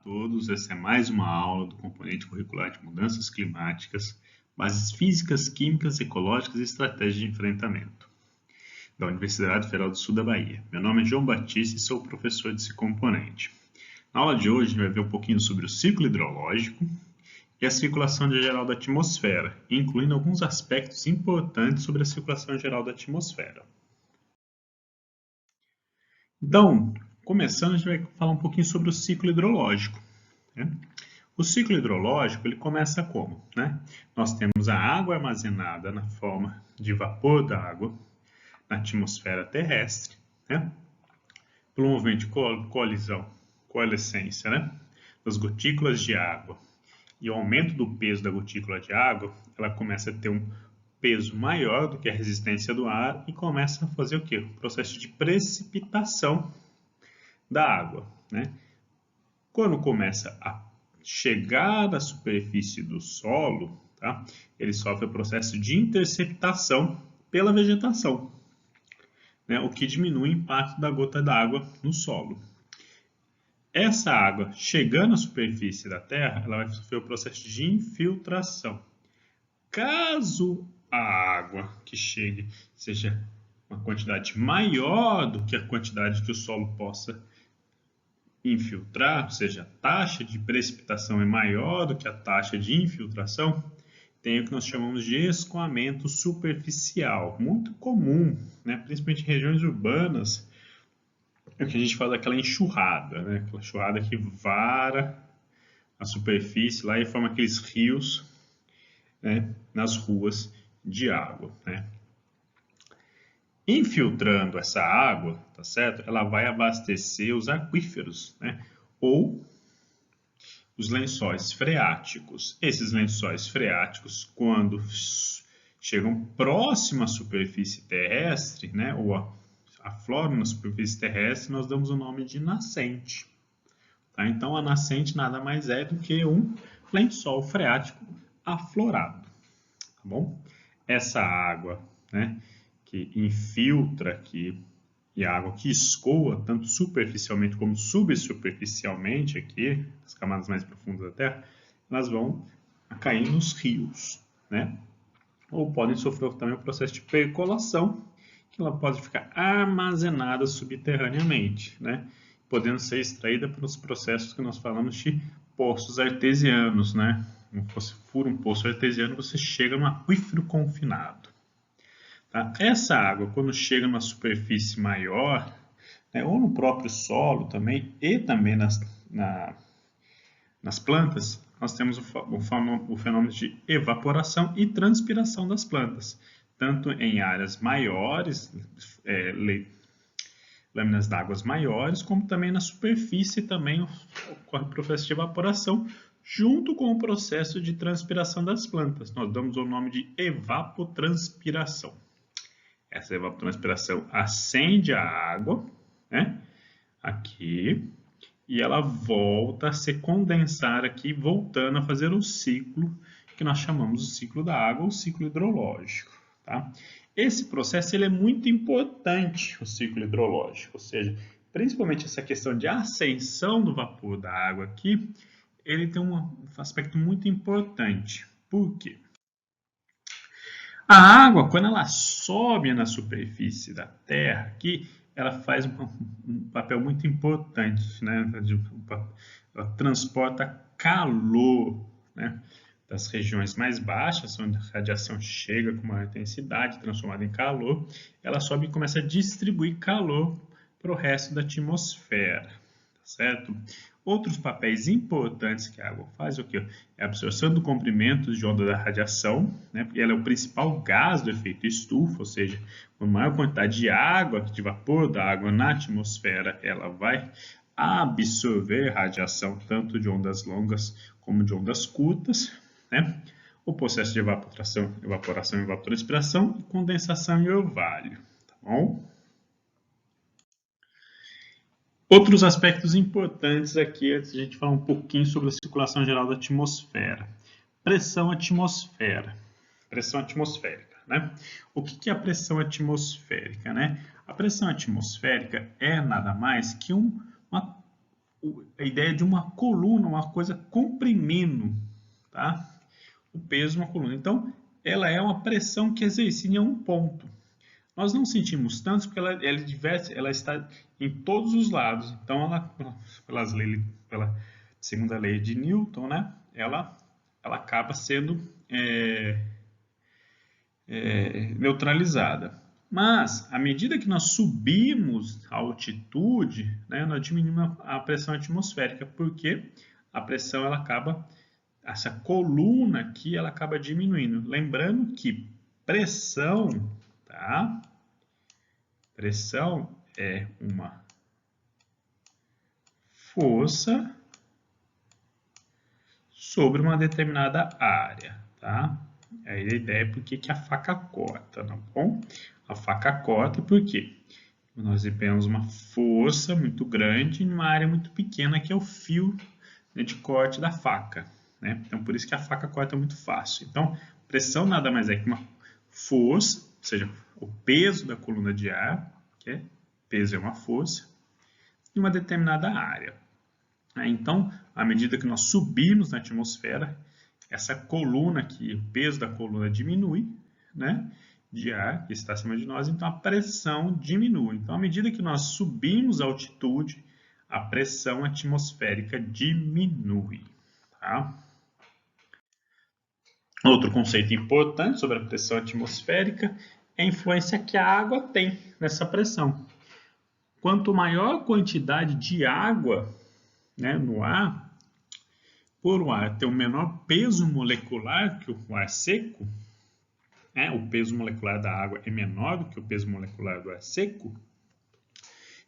todos, essa é mais uma aula do componente curricular de mudanças climáticas, bases físicas, químicas, ecológicas e estratégias de enfrentamento, da Universidade Federal do Sul da Bahia. Meu nome é João Batista e sou professor desse componente. Na aula de hoje, a gente vai ver um pouquinho sobre o ciclo hidrológico e a circulação geral da atmosfera, incluindo alguns aspectos importantes sobre a circulação geral da atmosfera. Então, começando, a gente vai falar um pouquinho sobre o ciclo hidrológico. Né? O ciclo hidrológico ele começa como? Né? Nós temos a água armazenada na forma de vapor da água na atmosfera terrestre, né? Pelo movimento de coalescência, né? Das gotículas de água e o aumento do peso da gotícula de água, ela começa a ter um peso maior do que a resistência do ar e começa a fazer o quê? O processo de precipitação da água, né? Quando começa a chegar na superfície do solo, tá? Ele sofre o processo de interceptação pela vegetação, né? O que diminui o impacto da gota d'água no solo. Essa água, chegando à superfície da Terra, ela vai sofrer o processo de infiltração. Caso a água que chegue seja uma quantidade maior do que a quantidade que o solo possa infiltrar, ou seja, a taxa de precipitação é maior do que a taxa de infiltração, tem o que nós chamamos de escoamento superficial, muito comum, né? Principalmente em regiões urbanas, é o que a gente fala daquela enxurrada, né? Aquela enxurrada que vara a superfície lá e forma aqueles rios, né? Nas ruas de água, né? Infiltrando essa água, tá certo? Ela vai abastecer os aquíferos, né? Ou os lençóis freáticos. Esses lençóis freáticos, quando chegam próximo à superfície terrestre, né? Ou afloram na superfície terrestre, nós damos o nome de nascente. Tá? Então, a nascente nada mais é do que um lençol freático aflorado. Tá bom? Essa água, né? Que infiltra aqui e a água que escoa tanto superficialmente como subsuperficialmente aqui, as camadas mais profundas da Terra, elas vão cair nos rios, né? Ou podem sofrer também o processo de percolação, que ela pode ficar armazenada subterraneamente, né? Podendo ser extraída pelos processos que nós falamos de poços artesianos, né? Como você fura um poço artesiano, você chega no aquífero confinado. Tá? Essa água, quando chega numa superfície maior, né, ou no próprio solo também, e também nas plantas, nós temos o fenômeno de evaporação e transpiração das plantas, tanto em áreas maiores, lâminas d'água maiores, como também na superfície também ocorre o processo de evaporação, junto com o processo de transpiração das plantas. Nós damos o nome de evapotranspiração. Essa evapotranspiração acende a água, né? Aqui, e ela volta a se condensar aqui, voltando a fazer o ciclo que nós chamamos de ciclo da água, ou ciclo hidrológico, tá? Esse processo ele é muito importante, o ciclo hidrológico, ou seja, principalmente essa questão de ascensão do vapor da água aqui, ele tem um aspecto muito importante. Por quê? A água, quando ela sobe na superfície da Terra, aqui, ela faz um papel muito importante, né? Ela transporta calor, né? Das regiões mais baixas, onde a radiação chega com maior intensidade, transformada em calor, ela sobe e começa a distribuir calor para o resto da atmosfera, certo? Outros papéis importantes que a água faz o que? É a absorção do comprimento de onda da radiação, né? Ela é o principal gás do efeito estufa, ou seja, com maior quantidade de água, de vapor da água na atmosfera, ela vai absorver radiação tanto de ondas longas como de ondas curtas, né? O processo de evaporação, evapotranspiração, condensação e orvalho, tá bom? Outros aspectos importantes aqui, antes de a gente falar um pouquinho sobre a circulação geral da atmosfera. Pressão atmosfera. Pressão atmosférica, né? O que é a pressão atmosférica, né? A pressão atmosférica é nada mais que uma a ideia de uma coluna, uma coisa comprimindo, tá? O peso de uma coluna. Então, ela é uma pressão que exerce em um ponto. Nós não sentimos tanto porque ela está em todos os lados. Então, pela segunda lei de Newton, né? Ela acaba sendo neutralizada. Mas, à medida que nós subimos a altitude, né, nós diminuímos a pressão atmosférica, porque a pressão essa coluna aqui, ela acaba diminuindo. Lembrando que pressão, tá? Pressão é uma força sobre uma determinada área, tá? Aí a ideia é porque que a faca corta, tá bom? A faca corta porque nós temos uma força muito grande em uma área muito pequena que é o fio de corte da faca, né? Então por isso que a faca corta muito fácil. Então pressão nada mais é que uma força, ou seja, o peso da coluna de ar, que peso é uma força, em uma determinada área. Então, à medida que nós subimos na atmosfera, essa coluna aqui, o peso da coluna diminui, né? De ar que está acima de nós, então a pressão diminui. Então, à medida que nós subimos a altitude, a pressão atmosférica diminui, tá? Outro conceito importante sobre a pressão atmosférica é a influência que a água tem nessa pressão. Quanto maior a quantidade de água, né, no ar, por o ar ter um menor peso molecular que o ar seco, né, o peso molecular da água é menor do que o peso molecular do ar seco,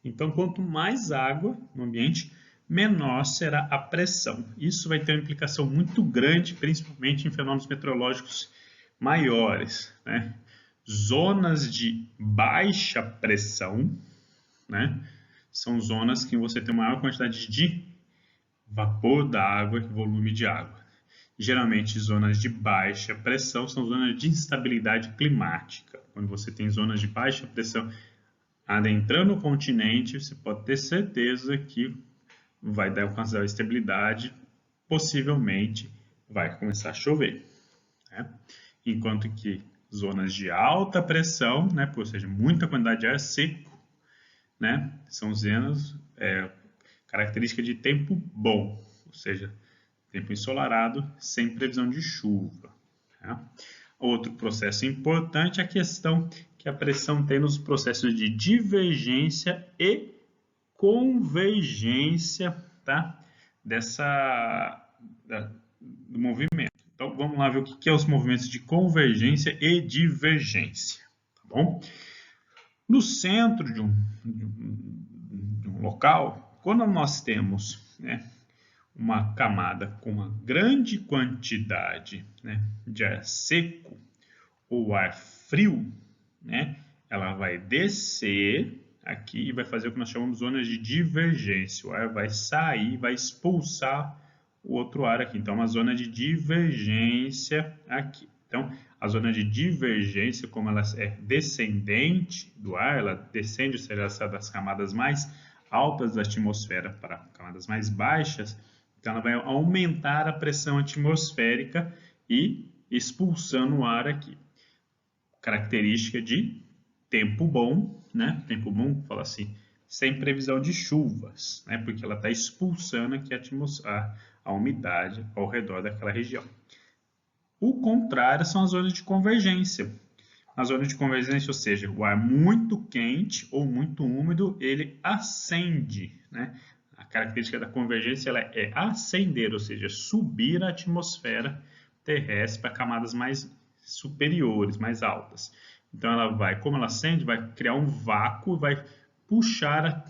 então quanto mais água no ambiente, menor será a pressão. Isso vai ter uma implicação muito grande, principalmente em fenômenos meteorológicos maiores, né? Zonas de baixa pressão, né, são zonas que você tem maior quantidade de vapor da água e volume de água. Geralmente, zonas de baixa pressão são zonas de instabilidade climática. Quando você tem zonas de baixa pressão adentrando o continente, você pode ter certeza que vai dar alcançar a estabilidade, possivelmente vai começar a chover, né? Enquanto que zonas de alta pressão, né, ou seja, muita quantidade de ar seco, né, são zonas característica de tempo bom, ou seja, tempo ensolarado, sem previsão de chuva. Tá? Outro processo importante é a questão que a pressão tem nos processos de divergência e convergência, tá? Do movimento. Então, vamos lá ver o que é os movimentos de convergência e divergência, tá bom? No centro de um local, quando nós temos, né, uma camada com uma grande quantidade, né, de ar seco ou ar frio, né, ela vai descer aqui e vai fazer o que nós chamamos de zonas de divergência. O ar vai sair, vai expulsar o outro ar aqui. Então, uma zona de divergência aqui. Então, a zona de divergência, como ela é descendente do ar, ela descende, ou seja, das camadas mais altas da atmosfera para camadas mais baixas, então ela vai aumentar a pressão atmosférica e expulsando o ar aqui. Característica de tempo bom, né? Tempo bom, fala assim, sem previsão de chuvas, né? Porque ela está expulsando aqui a umidade ao redor daquela região. O contrário são as zonas de convergência. Na zona de convergência, ou seja, o ar muito quente ou muito úmido, ele ascende, né? A característica da convergência ela é ascender, ou seja, subir a atmosfera terrestre para camadas mais superiores, mais altas. Então, ela vai, como ela ascende, vai criar um vácuo, vai puxar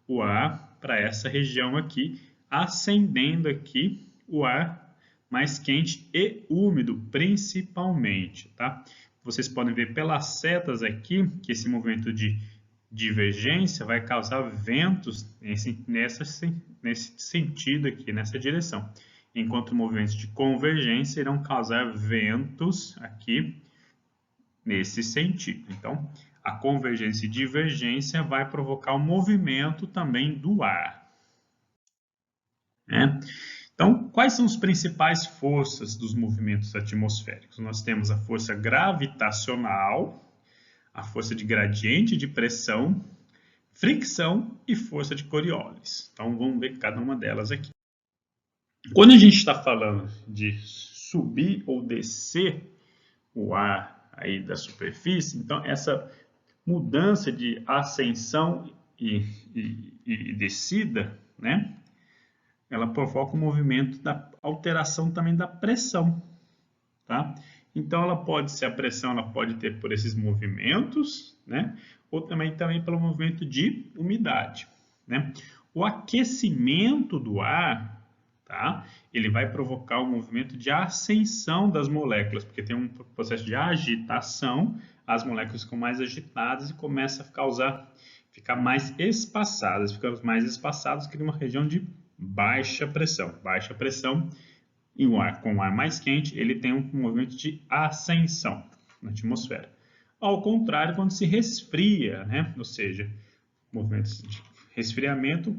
o ar para essa região aqui, ascendendo aqui o ar mais quente e úmido, principalmente, tá? Vocês podem ver pelas setas aqui que esse movimento de divergência vai causar ventos nesse sentido aqui, nessa direção. Enquanto movimentos de convergência irão causar ventos aqui nesse sentido. Então, a convergência e divergência vai provocar o movimento também do ar, né? Então, quais são as principais forças dos movimentos atmosféricos? Nós temos a força gravitacional, a força de gradiente de pressão, fricção e força de Coriolis. Então, vamos ver cada uma delas aqui. Quando a gente está falando de subir ou descer o ar aí da superfície, então essa mudança de ascensão e descida, né? Ela provoca um movimento da alteração também da pressão, tá? Então ela pode ser, a pressão ela pode ter por esses movimentos, né? Ou também pelo movimento de umidade, né? O aquecimento do ar, tá? Ele vai provocar um movimento de ascensão das moléculas, porque tem um processo de agitação, as moléculas ficam mais agitadas e começam a ficar mais espaçadas. Ficando mais espaçadas, cria uma região de baixa pressão. Baixa pressão e o ar com o ar mais quente, ele tem um movimento de ascensão na atmosfera. Ao contrário, quando se resfria, né? Ou seja, movimentos de resfriamento,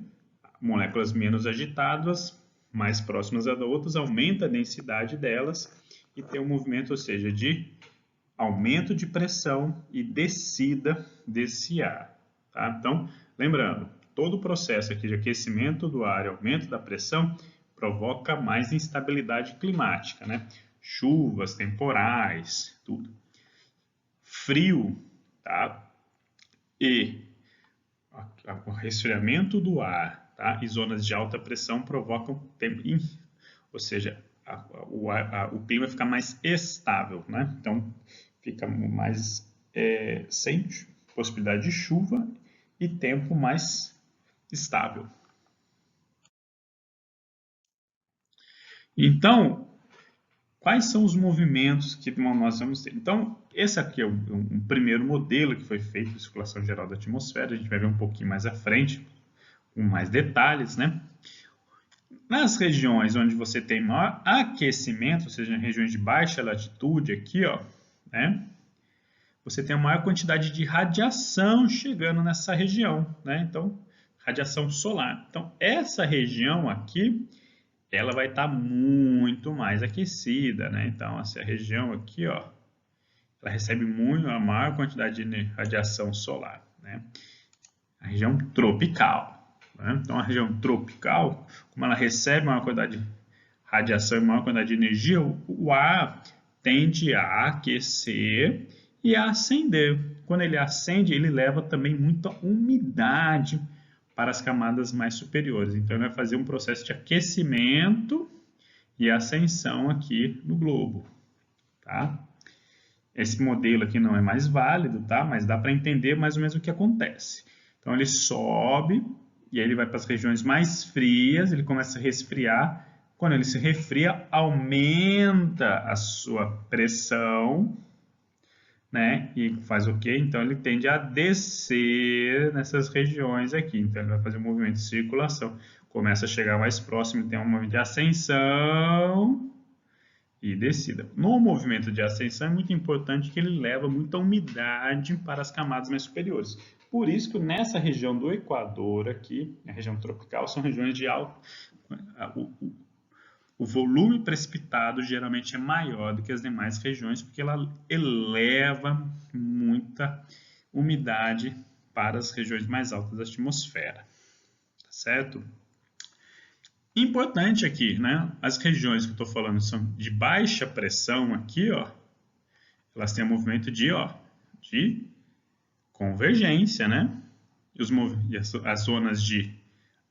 moléculas menos agitadas, mais próximas das outras, aumenta a densidade delas e tem um movimento, ou seja, de aumento de pressão e descida desse ar. Tá? Então, lembrando, todo o processo aqui de aquecimento do ar e aumento da pressão provoca mais instabilidade climática, né? Chuvas, temporais, tudo. Frio, tá? E o resfriamento do ar, tá? E zonas de alta pressão provocam, ou seja, o clima fica mais estável, né? Então, fica mais sem possibilidade de chuva e tempo mais estável. Então, quais são os movimentos que nós vamos ter? Então, esse aqui é um primeiro modelo que foi feito de circulação geral da atmosfera. A gente vai ver um pouquinho mais à frente, com mais detalhes, né? Nas regiões onde você tem maior aquecimento, ou seja, em regiões de baixa latitude aqui, ó, né? Você tem a maior quantidade de radiação chegando nessa região, né? Então, radiação solar. Então, essa região aqui, ela vai estar muito mais aquecida, né? Então, essa região aqui, ó, ela recebe a maior quantidade de radiação solar, né? A região tropical, né? Então, a região tropical, como ela recebe maior quantidade de radiação e maior quantidade de energia, o ar tende a aquecer e a acender. Quando ele acende, ele leva também muita umidade para as camadas mais superiores. Então, ele vai fazer um processo de aquecimento e ascensão aqui no globo, tá? Esse modelo aqui não é mais válido, tá? Mas dá para entender mais ou menos o que acontece. Então, ele sobe e aí ele vai para as regiões mais frias, ele começa a resfriar. Quando ele se resfria, aumenta a sua pressão, né? E faz o quê? Então, ele tende a descer nessas regiões aqui. Então, ele vai fazer um movimento de circulação. Começa a chegar mais próximo, tem um movimento de ascensão e descida. No movimento de ascensão, é muito importante que ele leva muita umidade para as camadas mais superiores. Por isso que nessa região do Equador aqui, a região tropical, são regiões de alto... O volume precipitado geralmente é maior do que as demais regiões, porque ela eleva muita umidade para as regiões mais altas da atmosfera, tá certo? Importante aqui, né? As regiões que eu estou falando são de baixa pressão aqui, ó, elas têm um movimento de convergência, né? E as zonas de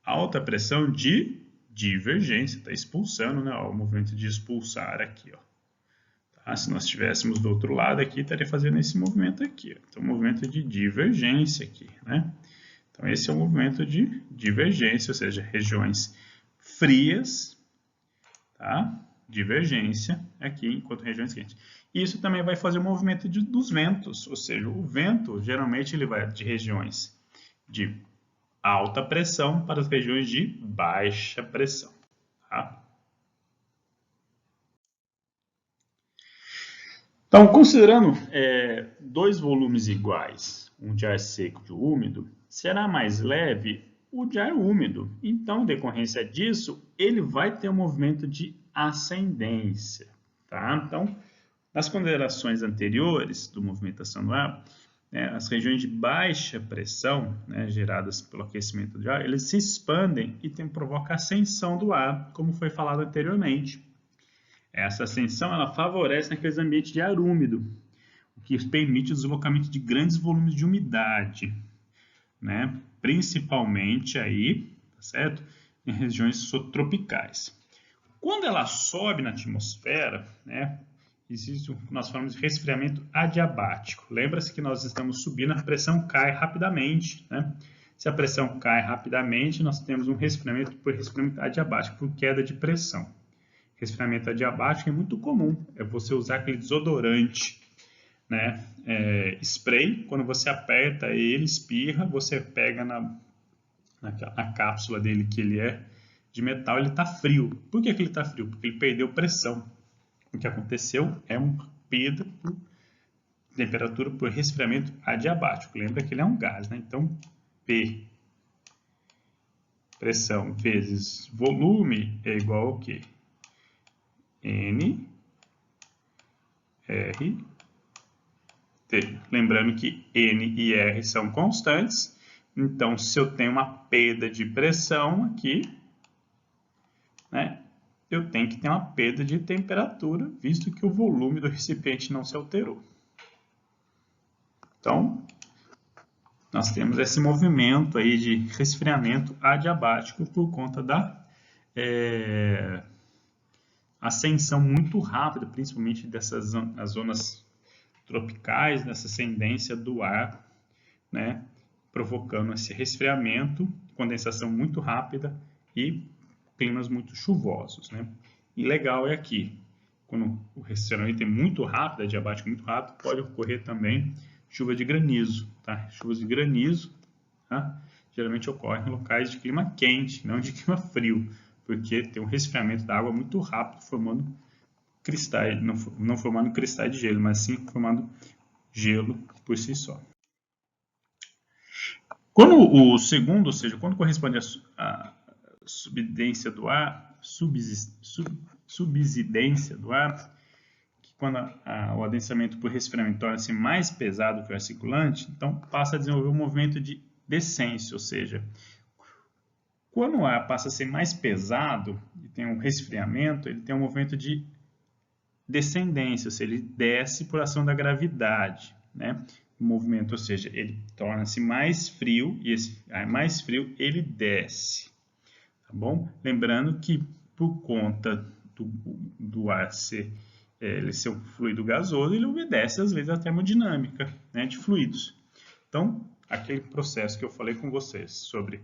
alta pressão de divergência, está expulsando, né? Ó, o movimento de expulsar aqui, ó. Tá? Se nós estivéssemos do outro lado aqui, estaria fazendo esse movimento aqui, ó. Então, movimento de divergência aqui, né? Então, esse é o movimento de divergência, ou seja, regiões frias, tá? Divergência aqui, enquanto regiões quentes. Isso também vai fazer o movimento dos ventos, ou seja, o vento, geralmente, ele vai de regiões de alta pressão para as regiões de baixa pressão. Tá? Então, considerando dois volumes iguais, um de ar seco e um úmido, será mais leve o de ar úmido. Então, em decorrência disso, ele vai ter um movimento de ascendência. Tá? Então, nas considerações anteriores do movimentação do ar, né, as regiões de baixa pressão, né, geradas pelo aquecimento do ar, eles se expandem e provoca ascensão do ar, como foi falado anteriormente. Essa ascensão ela favorece naqueles ambientes de ar úmido, o que permite o deslocamento de grandes volumes de umidade, né, principalmente aí, tá certo? Em regiões subtropicais. Quando ela sobe na atmosfera, né, existe o que nós falamos de resfriamento adiabático. Lembra-se que nós estamos subindo, a pressão cai rapidamente, né? Se a pressão cai rapidamente, nós temos um resfriamento por resfriamento adiabático, por queda de pressão. Resfriamento adiabático é muito comum, é você usar aquele desodorante, né? Spray, quando você aperta ele, espirra, você pega na cápsula dele, que ele é de metal, ele está frio. Por que ele está frio? Porque ele perdeu pressão. O que aconteceu é uma perda de temperatura por resfriamento adiabático. Lembra que ele é um gás, né? Então, P, pressão, vezes volume é igual ao quê? N, R, T. Lembrando que N e R são constantes. Então, se eu tenho uma perda de pressão aqui, né, eu tenho que ter uma perda de temperatura, visto que o volume do recipiente não se alterou. Então, nós temos esse movimento aí de resfriamento adiabático por conta da ascensão muito rápida, principalmente dessas zonas tropicais, dessa ascendência do ar, né, provocando esse resfriamento, condensação muito rápida e climas muito chuvosos, né? E legal é aqui, quando o resfriamento é muito rápido, adiabático muito rápido, pode ocorrer também chuva de granizo, tá? Chuvas de granizo, tá? Geralmente ocorrem em locais de clima quente, não de clima frio, porque tem um resfriamento da água muito rápido, formando cristais, não formando cristais de gelo, mas sim formando gelo por si só. Quando o segundo, ou seja, quando corresponde à subsidência do ar, subsidência do ar, que quando o adensamento por resfriamento torna-se mais pesado que o ar circulante, então passa a desenvolver um movimento de descência, ou seja, quando o ar passa a ser mais pesado e tem um resfriamento, ele tem um movimento de descendência, ou seja, ele desce por ação da gravidade, né? O movimento, ou seja, ele torna-se mais frio e esse ar mais frio ele desce, tá bom? Lembrando que por conta do ar ser um fluido gasoso, ele obedece às vezes à termodinâmica, né, de fluidos. Então, aquele processo que eu falei com vocês sobre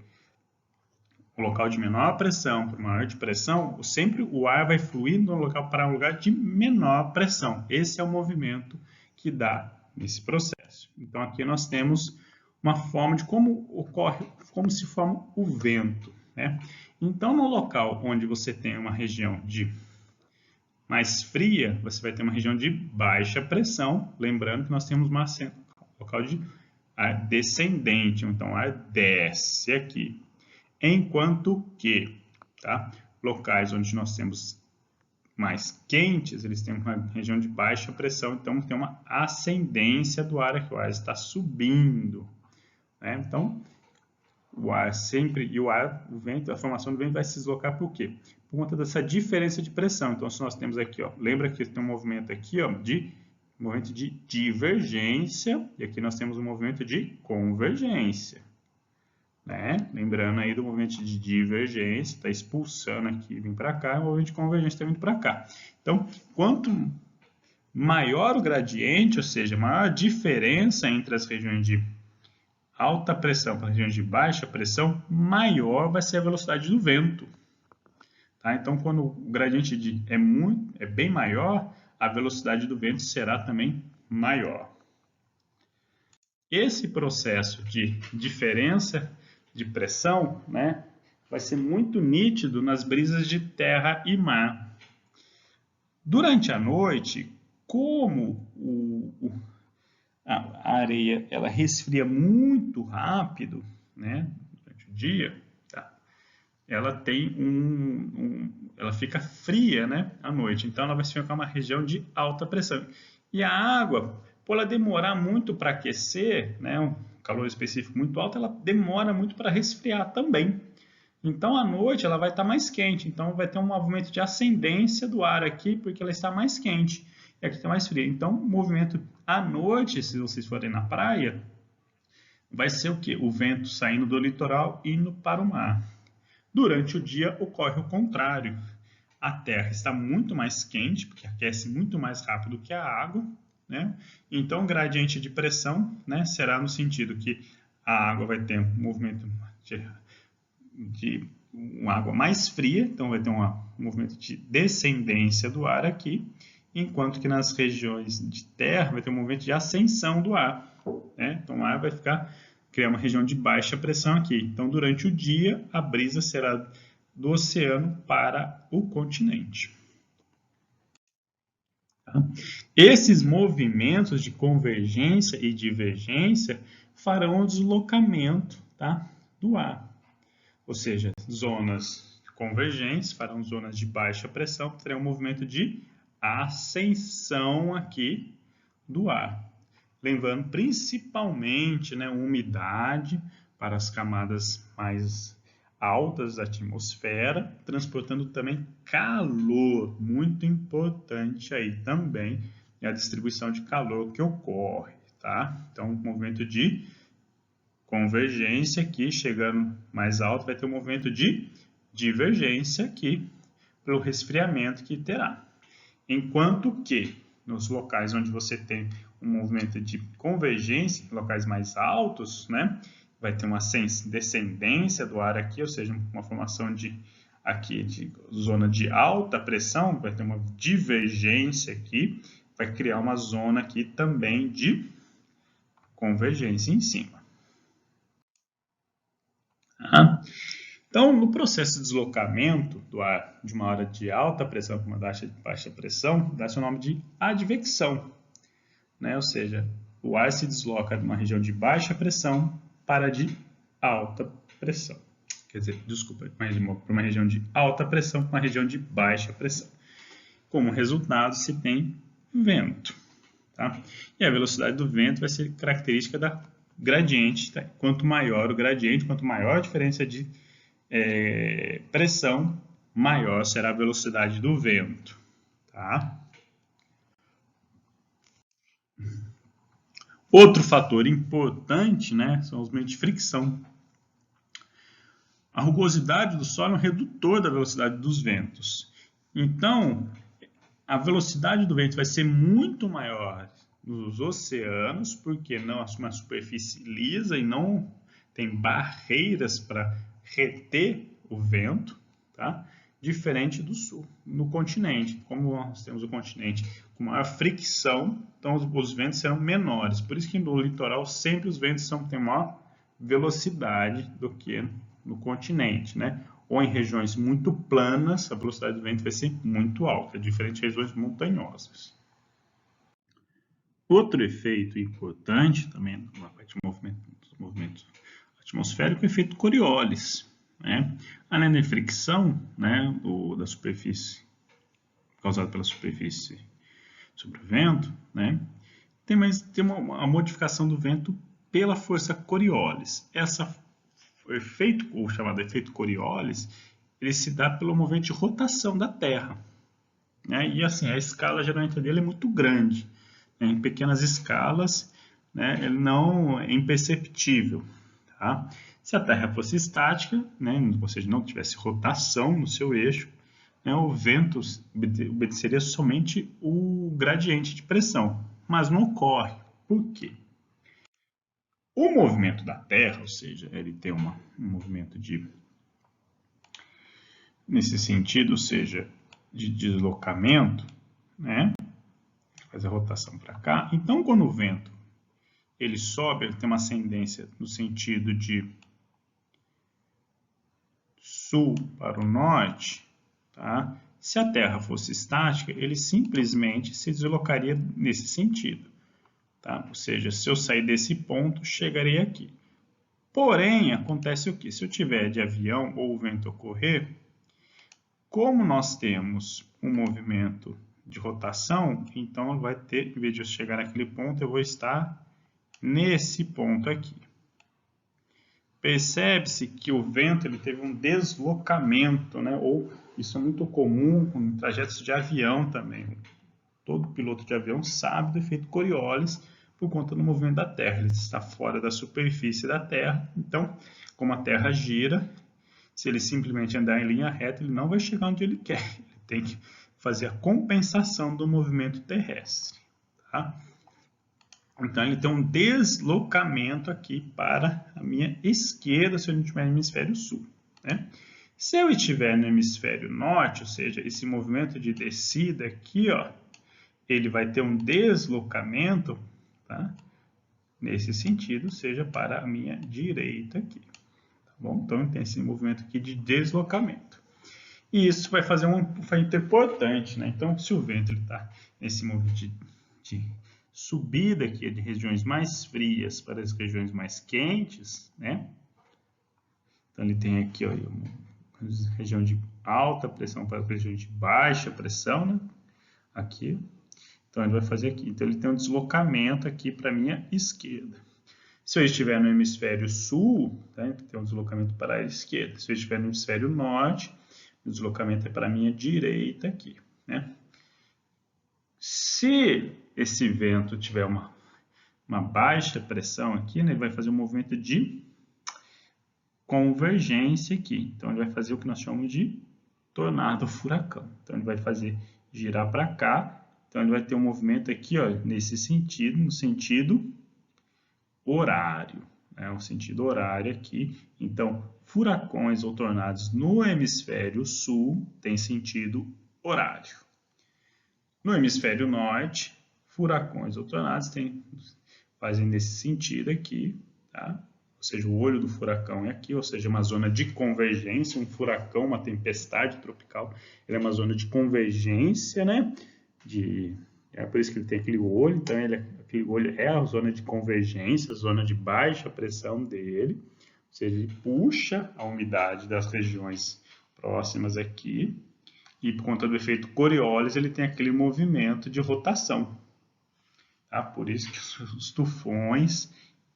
o local de menor pressão para maior de pressão, sempre o ar vai fluir no local para um lugar de menor pressão. Esse é o movimento que dá nesse processo. Então, aqui nós temos uma forma de como ocorre, como se forma o vento, né? Então, no local onde você tem uma região de mais fria, você vai ter uma região de baixa pressão. Lembrando que nós temos um local de ar descendente, então o ar desce aqui. Enquanto que, tá, locais onde nós temos mais quentes, eles têm uma região de baixa pressão, então tem uma ascendência do ar aqui, o ar está subindo, né? Então, o ar sempre, e o vento, a formação do vento vai se deslocar por quê? Por conta dessa diferença de pressão. Então, se nós temos aqui, ó, lembra que tem um movimento aqui, ó, movimento de divergência, e aqui nós temos um movimento de convergência, né? Lembrando aí do movimento de divergência, está expulsando aqui, vem para cá, e o movimento de convergência está vindo para cá. Então, quanto maior o gradiente, ou seja, maior a diferença entre as regiões de alta pressão para regiões de baixa pressão, maior vai ser a velocidade do vento. Tá? Então, quando o gradiente é bem maior, a velocidade do vento será também maior. Esse processo de diferença de pressão, né, vai ser muito nítido nas brisas de terra e mar. Durante a noite, como a areia ela resfria muito rápido, né, durante o dia, ela tem ela fica fria, né, à noite. Então, ela vai ficar uma região de alta pressão. E a água, por ela demorar muito para aquecer, né, um calor específico muito alto, ela demora muito para resfriar também. Então, à noite, ela vai estar mais quente. Então, vai ter um movimento de ascendência do ar aqui, porque ela está mais quente. E aqui está mais fria. Então, o movimento à noite, se vocês forem na praia, vai ser o quê? O vento saindo do litoral e indo para o mar. Durante o dia, ocorre o contrário. A terra está muito mais quente, porque aquece muito mais rápido que a água, né? Então, o gradiente de pressão, né, será no sentido que a água vai ter um movimento de uma água mais fria, então vai ter um movimento de descendência do ar aqui, enquanto que nas regiões de terra vai ter um movimento de ascensão do ar, né? Então, o ar vai criar uma região de baixa pressão aqui. Então, durante o dia, a brisa será do oceano para o continente. Esses movimentos de convergência e divergência farão o deslocamento, tá, do ar. Ou seja, zonas convergentes farão zonas de baixa pressão, que terão um movimento de ascensão aqui do ar. Lembrando principalmente, né, umidade para as camadas mais altas da atmosfera, transportando também calor, muito importante aí também, é a distribuição de calor que ocorre, tá? Então, movimento de convergência aqui, chegando mais alto, vai ter um movimento de divergência aqui, pelo resfriamento que terá. Enquanto que, nos locais onde você tem um movimento de convergência, locais mais altos, né, vai ter uma descendência do ar aqui, ou seja, uma formação de zona de alta pressão, vai ter uma divergência aqui, vai criar uma zona aqui também de convergência em cima. Então, no processo de deslocamento do ar de uma área de alta pressão para uma de baixa pressão, dá-se o nome de advecção, né? Ou seja, o ar se desloca de uma região de baixa pressão para de alta pressão. Quer dizer, desculpa, para uma região de alta pressão para uma região de baixa pressão. Como resultado, se tem vento. Tá? E a velocidade do vento vai ser característica da gradiente. Tá? Quanto maior o gradiente, quanto maior a diferença de pressão, maior será a velocidade do vento. Tá? Outro fator importante, né, são os meios de fricção. A rugosidade do solo é um redutor da velocidade dos ventos. Então, a velocidade do vento vai ser muito maior nos oceanos, porque não é uma superfície lisa e não tem barreiras para reter o vento, tá? Diferente do sul, no continente. Como nós temos o continente com maior fricção, então os ventos serão menores. Por isso que no litoral sempre os ventos têm maior velocidade do que no continente, né? Ou em regiões muito planas, a velocidade do vento vai ser muito alta, diferente de regiões montanhosas. Outro efeito importante também na parte de movimento atmosférico é o efeito Coriolis. Né? Além da fricção, né, da superfície, causada pela superfície sobre o vento, né, tem uma modificação do vento pela força Coriolis. O efeito, o chamado efeito Coriolis, ele se dá pelo movimento de rotação da Terra. Né? E assim, a escala geralmente dele é muito grande. Né? Em pequenas escalas, né, ele não é imperceptível. Tá? Se a Terra fosse estática, né, ou seja, não tivesse rotação no seu eixo, né, o vento obedeceria somente o gradiente de pressão, mas não ocorre. Por quê? O movimento da Terra, ou seja, ele tem um movimento nesse sentido, ou seja, de deslocamento, né, faz a rotação para cá. Então, quando o vento ele sobe, ele tem uma ascendência no sentido de sul para o norte, tá? Se a Terra fosse estática, ele simplesmente se deslocaria nesse sentido, tá? Ou seja, se eu sair desse ponto, chegarei aqui. Porém, acontece o quê? Se eu tiver de avião ou o vento ocorrer, como nós temos um movimento de rotação, então vai ter, em vez de eu chegar naquele ponto, eu vou estar nesse ponto aqui. Percebe-se que o vento ele teve um deslocamento, né? Ou isso é muito comum em trajetos de avião também. Todo piloto de avião sabe do efeito Coriolis por conta do movimento da Terra. Ele está fora da superfície da Terra, então, como a Terra gira, se ele simplesmente andar em linha reta, ele não vai chegar onde ele quer. Ele tem que fazer a compensação do movimento terrestre. Tá? Então, ele tem um deslocamento aqui para a minha esquerda, se eu não estiver no hemisfério sul. Né? Se eu estiver no hemisfério norte, ou seja, esse movimento de descida aqui, ó, ele vai ter um deslocamento, tá? Nesse sentido, seja para a minha direita aqui. Tá bom? Então, tem esse movimento aqui de deslocamento. E isso vai fazer um efeito importante, né? Então, se o vento está nesse movimento de subida aqui de regiões mais frias para as regiões mais quentes, né? Então, ele tem aqui, ó, uma região de alta pressão para a região de baixa pressão, né? Aqui. Então, ele vai fazer aqui. Então, ele tem um deslocamento aqui para a minha esquerda. Se eu estiver no hemisfério sul, tá? Tem um deslocamento para a esquerda. Se eu estiver no hemisfério norte, o deslocamento é para a minha direita aqui, né? Se esse vento tiver uma baixa pressão aqui, né, ele vai fazer um movimento de convergência aqui. Então, ele vai fazer o que nós chamamos de tornado furacão. Então, ele vai fazer girar para cá. Então, ele vai ter um movimento aqui, ó, nesse sentido, no sentido horário. Né? O sentido horário aqui. Então, furacões ou tornados no hemisfério sul têm sentido horário. No hemisfério norte, furacões ou tornados fazem nesse sentido aqui, tá? Ou seja, o olho do furacão é aqui, ou seja, uma zona de convergência, um furacão, uma tempestade tropical, ele é uma zona de convergência, né? É por isso que ele tem aquele olho, então aquele olho é a zona de convergência, a zona de baixa pressão dele, ou seja, ele puxa a umidade das regiões próximas aqui, e por conta do efeito Coriolis, ele tem aquele movimento de rotação. Tá? Por isso que os tufões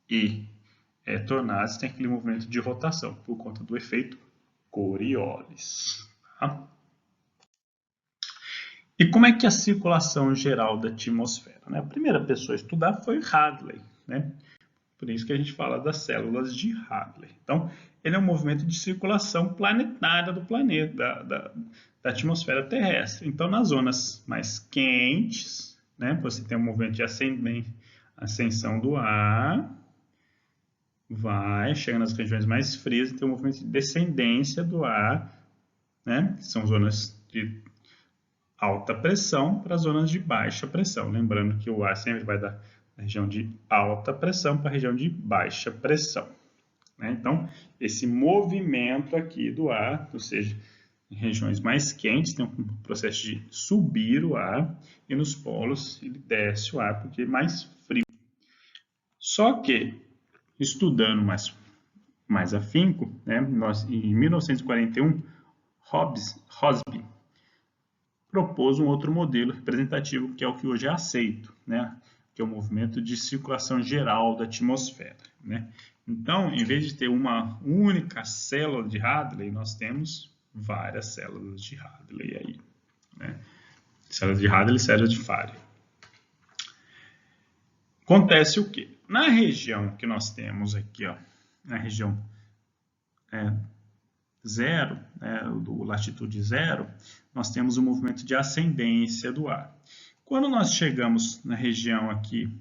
e tornados têm aquele movimento de rotação, por conta do efeito Coriolis. Tá? E como é que é a circulação geral da atmosfera? Né? A primeira pessoa a estudar foi Hadley. Né? Por isso que a gente fala das células de Hadley. Então, ele é um movimento de circulação planetária do planeta, da atmosfera terrestre. Então, nas zonas mais quentes, né, você tem um movimento de ascensão do ar, chega nas regiões mais frias e tem um movimento de descendência do ar, né, que são zonas de alta pressão para zonas de baixa pressão. Lembrando que o ar sempre vai da região de alta pressão para a região de baixa pressão. Né? Então, esse movimento aqui do ar, ou seja, em regiões mais quentes, tem um processo de subir o ar, e nos polos ele desce o ar porque é mais frio. Só que, estudando mais afinco, né, em 1941, Rossby propôs um outro modelo representativo, que é o que hoje é aceito, né, que é o movimento de circulação geral da atmosfera. Né? Então, em vez de ter uma única célula de Hadley, nós temos várias células de Hadley aí. Né? Células de Hadley e células de Farey. Acontece o quê? Na região que nós temos aqui, ó, na região zero, do latitude zero, nós temos um movimento de ascendência do ar. Quando nós chegamos na região aqui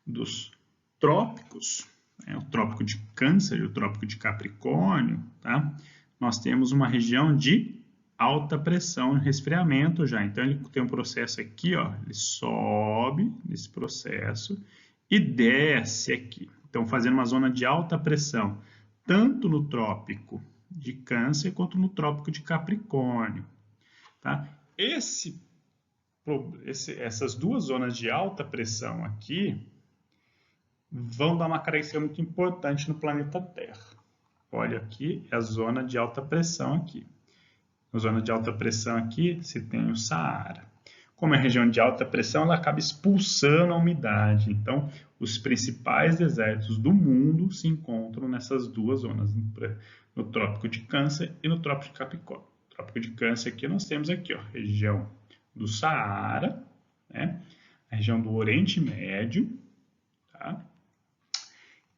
dos trópicos, o trópico de Câncer e o trópico de Capricórnio, tá? Nós temos uma região de alta pressão e resfriamento já. Então, ele tem um processo aqui, ó, ele sobe nesse processo e desce aqui. Então, fazendo uma zona de alta pressão, tanto no trópico de Câncer quanto no trópico de Capricórnio. Tá? Essas duas zonas de alta pressão aqui, vão dar uma característica muito importante no planeta Terra. Olha aqui, é a zona de alta pressão aqui. Na zona de alta pressão aqui, se tem o Saara. Como é região de alta pressão, ela acaba expulsando a umidade. Então, os principais desertos do mundo se encontram nessas duas zonas, no Trópico de Câncer e no Trópico de Capricórnio. No Trópico de Câncer aqui, nós temos aqui, ó, região do Saara, né? A região do Oriente Médio, tá?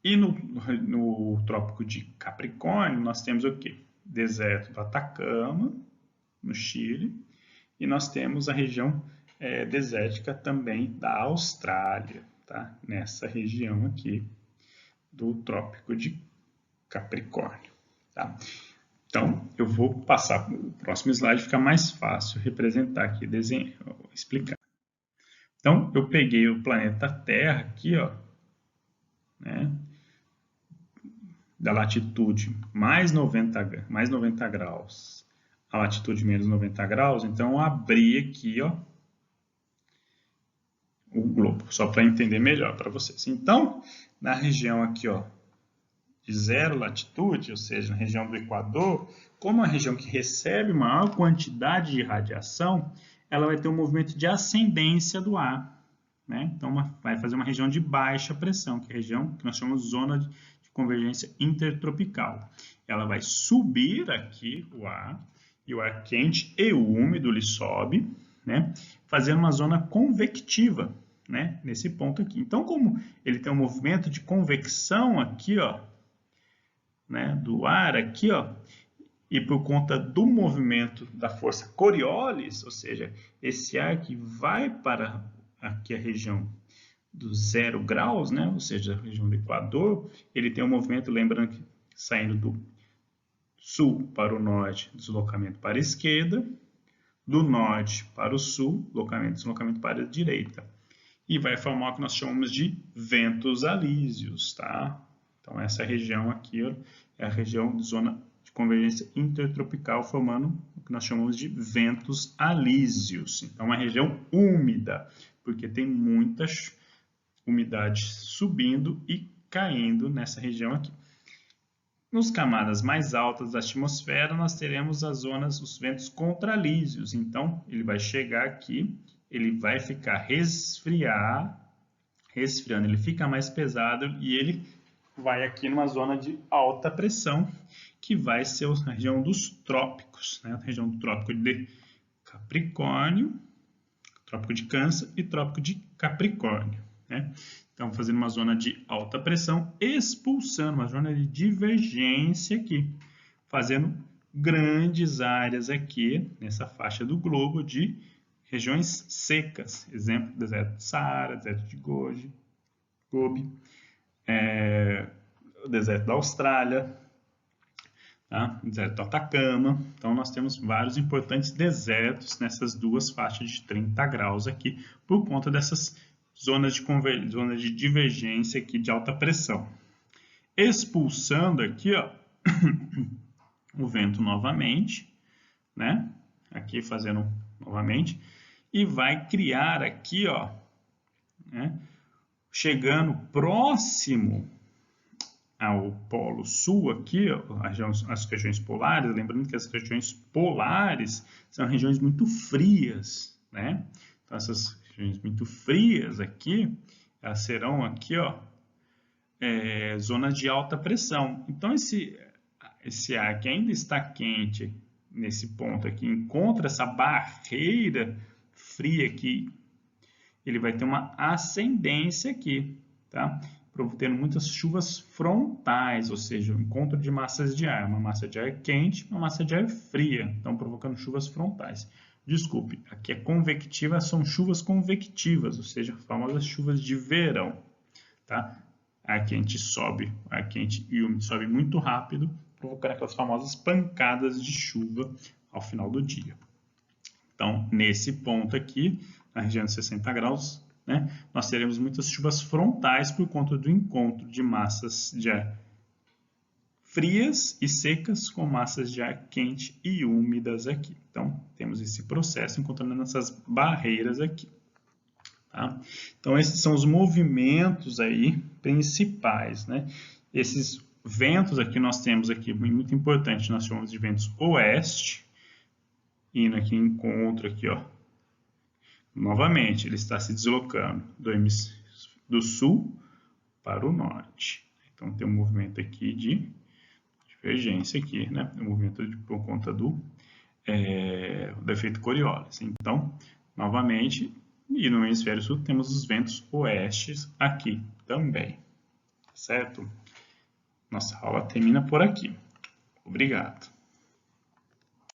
E no Trópico de Capricórnio, nós temos o quê? Deserto do Atacama, no Chile, e nós temos a região desértica também da Austrália, tá? Nessa região aqui do Trópico de Capricórnio, tá? Então, eu vou passar para o próximo slide, fica mais fácil representar aqui, desenhar, explicar. Então, eu peguei o planeta Terra aqui, ó, né? Da latitude mais 90 graus a latitude menos 90 graus, então eu abri aqui, ó, o globo, só para entender melhor para vocês. Então, na região aqui, ó, de zero latitude, ou seja, na região do Equador, como é uma região que recebe maior quantidade de radiação, ela vai ter um movimento de ascendência do ar, né? Então, vai fazer uma região de baixa pressão, que é a região que nós chamamos de zona de convergência intertropical. Ela vai subir aqui o ar, e o ar quente e úmido lhe sobe, né? Fazendo uma zona convectiva, né? Nesse ponto aqui. Então, como ele tem um movimento de convecção aqui, ó, né? Do ar aqui, ó, e por conta do movimento da força Coriolis, ou seja, esse ar que vai para aqui a região do 0 graus, né? Ou seja, a região do Equador, ele tem um movimento, lembrando que saindo do sul para o norte, deslocamento para a esquerda, do norte para o sul, deslocamento para a direita. E vai formar o que nós chamamos de ventos alísios, tá? Então, essa região aqui, ó, é a região de zona de convergência intertropical, formando o que nós chamamos de ventos alísios. Então, é uma região úmida, porque tem muita umidade subindo e caindo nessa região aqui. Nas camadas mais altas da atmosfera, nós teremos as zonas, os ventos contralísios. Então, ele vai chegar aqui, ele vai ficar resfriando, ele fica mais pesado e ele vai aqui numa zona de alta pressão, que vai ser a região dos trópicos, né? A região do Trópico de Capricórnio, Trópico de Câncer e Trópico de Capricórnio, né? Então, fazendo uma zona de alta pressão, expulsando uma zona de divergência aqui, fazendo grandes áreas aqui, nessa faixa do globo, de regiões secas. Exemplo, deserto do Saara, deserto de Gobi, o deserto da Austrália, tá? Deserto do Atacama. Então, nós temos vários importantes desertos nessas duas faixas de 30 graus aqui, por conta dessas zonas de divergência aqui de alta pressão. Expulsando aqui, ó, o vento novamente, né? Aqui fazendo novamente, e vai criar aqui, ó, né? Chegando próximo ao Polo Sul aqui, ó, as regiões polares, lembrando que as regiões polares são regiões muito frias, né? Então, essas regiões muito frias aqui, elas serão aqui, ó, zonas de alta pressão. Então, esse ar que ainda está quente nesse ponto aqui, encontra essa barreira fria aqui, ele vai ter uma ascendência aqui, tá? Tendo muitas chuvas frontais, ou seja, o encontro de massas de ar, uma massa de ar quente, uma massa de ar fria, então provocando chuvas frontais. Desculpe, aqui é convectiva, são chuvas convectivas, ou seja, famosas chuvas de verão, tá? Ar quente sobe, ar quente e úmido sobe muito rápido, provocando aquelas famosas pancadas de chuva ao final do dia. Então, nesse ponto aqui, na região de 60 graus, né, nós teremos muitas chuvas frontais por conta do encontro de massas de ar frias e secas com massas de ar quente e úmidas aqui. Então, temos esse processo encontrando essas barreiras aqui. Tá? Então, esses são os movimentos aí principais, né? Esses ventos aqui nós temos aqui, muito importante, nós chamamos de ventos oeste, indo aqui em encontro aqui, ó. Novamente, ele está se deslocando do sul para o norte. Então tem um movimento aqui de divergência aqui, né? Um movimento por conta do efeito Coriolis. Então, novamente, e no hemisfério sul temos os ventos oestes aqui também, certo? Nossa aula termina por aqui. Obrigado.